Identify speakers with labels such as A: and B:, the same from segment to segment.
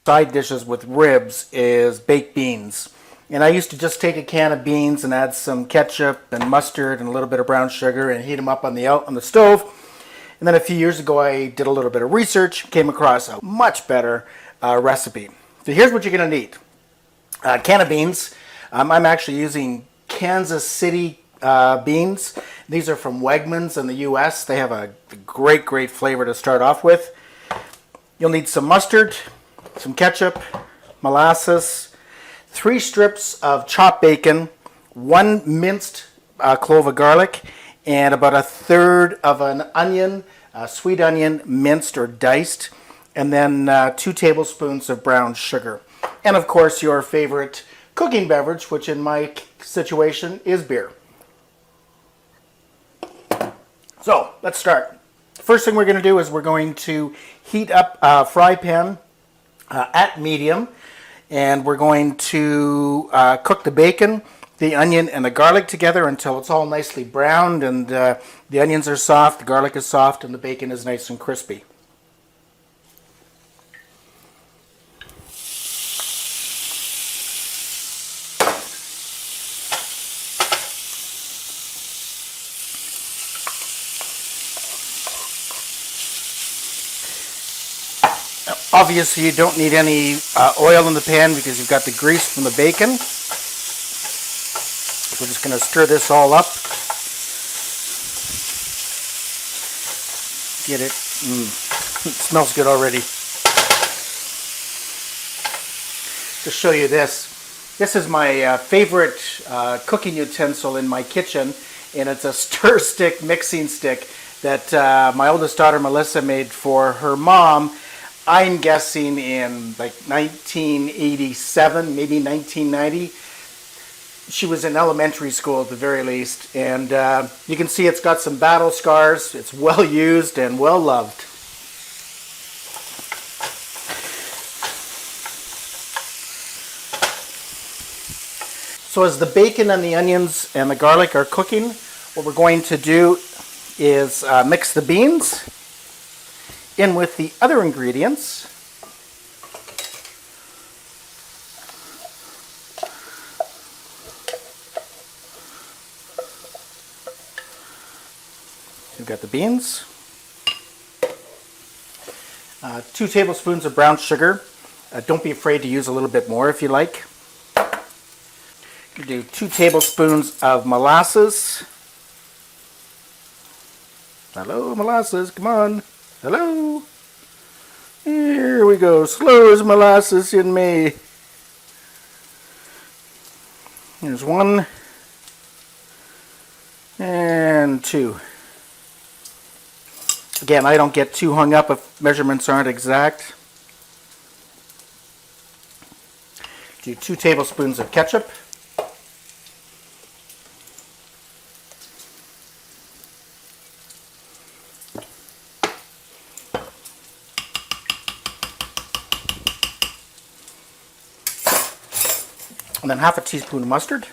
A: side dishes with ribs is baked beans. And I used to just take a can of beans and add some ketchup and mustard and a little bit of brown sugar and heat them up on the stove. And then a few years ago I did a little bit of research, came across a much better recipe. So here's what you're going to need. A can of beans. I'm actually using Kansas City beans. These are from Wegmans in the US. They have a great flavor to start off with. You'll need some mustard, some ketchup, molasses, 3 strips of chopped bacon, 1 minced clove of garlic, and about 1/3 of an onion, a sweet onion, minced or diced, and then 2 tablespoons of brown sugar. And of course your favorite cooking beverage, which in my situation is beer. So let's start. First thing we're going to do is we're going to heat up a fry pan at medium, and we're going to cook the bacon, the onion, and the garlic together until it's all nicely browned and the onions are soft, the garlic is soft, and the bacon is nice and crispy. Obviously, you don't need any oil in the pan because you've got the grease from the bacon. We're just going to stir this all up. Get it. It smells good already. To show you this. This is my favorite cooking utensil in my kitchen, and it's a stir stick mixing stick that my oldest daughter Melissa made for her mom. I'm guessing in like 1987, maybe 1990. She was in elementary school at the very least, and you can see it's got some battle scars. It's well used and well loved. So as the bacon and the onions and the garlic are cooking, what we're going to do is mix the beans in with the other ingredients. We've got the beans, 2 tablespoons of brown sugar. Don't be afraid to use a little bit more if you like. You do 2 tablespoons of molasses. Hello, molasses, come on. Hello. Here we go. Slow as molasses in May. Here's 1 and 2. Again, I don't get too hung up if measurements aren't exact. Do 2 tablespoons of ketchup. And then 1/2 teaspoon of mustard.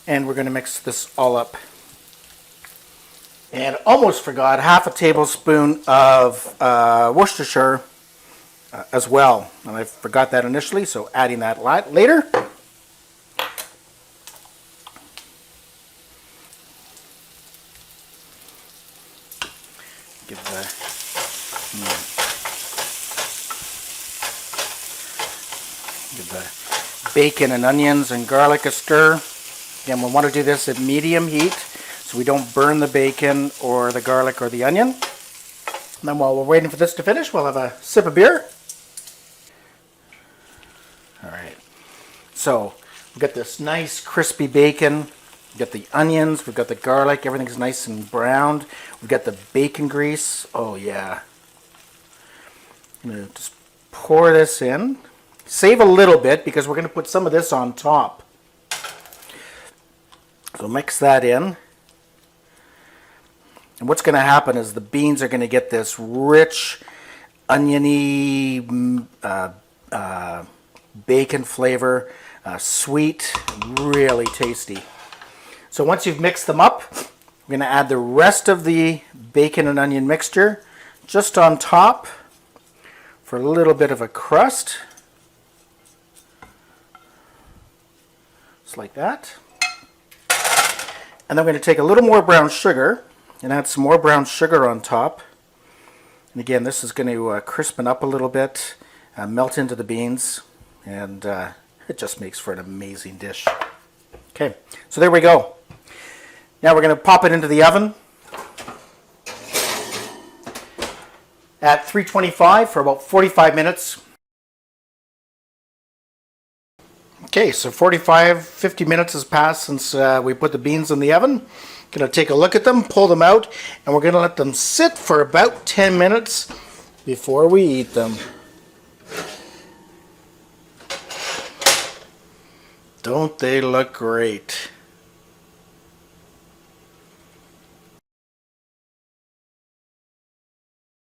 A: And we're going to mix this all up. And almost forgot 1/2 tablespoon of Worcestershire as well. And I forgot that initially, so adding that later. Give the bacon and onions and garlic a stir. Again, we'll want to do this at medium heat so we don't burn the bacon or the garlic or the onion. And then while we're waiting for this to finish, we'll have a sip of beer. Alright, so we've got this nice crispy bacon. We've got the onions, we've got the garlic, everything's nice and browned. We've got the bacon grease. Oh yeah. I'm going to just pour this in. Save a little bit because we're going to put some of this on top. So mix that in. And what's going to happen is the beans are going to get this rich, oniony bacon flavor, sweet, really tasty. So once you've mixed them up, we're going to add the rest of the bacon and onion mixture just on top for a little bit of a crust. Just like that. And then we're going to take a little more brown sugar and add some more brown sugar on top. And again, this is going to crispen up a little bit, melt into the beans, and it just makes for an amazing dish. Okay, so there we go. Now we're going to pop it into the oven at 325 for about 45 minutes. Okay, so 50 minutes has passed since we put the beans in the oven. Going to take a look at them, pull them out, and we're going to let them sit for about 10 minutes before we eat them. Don't they look great?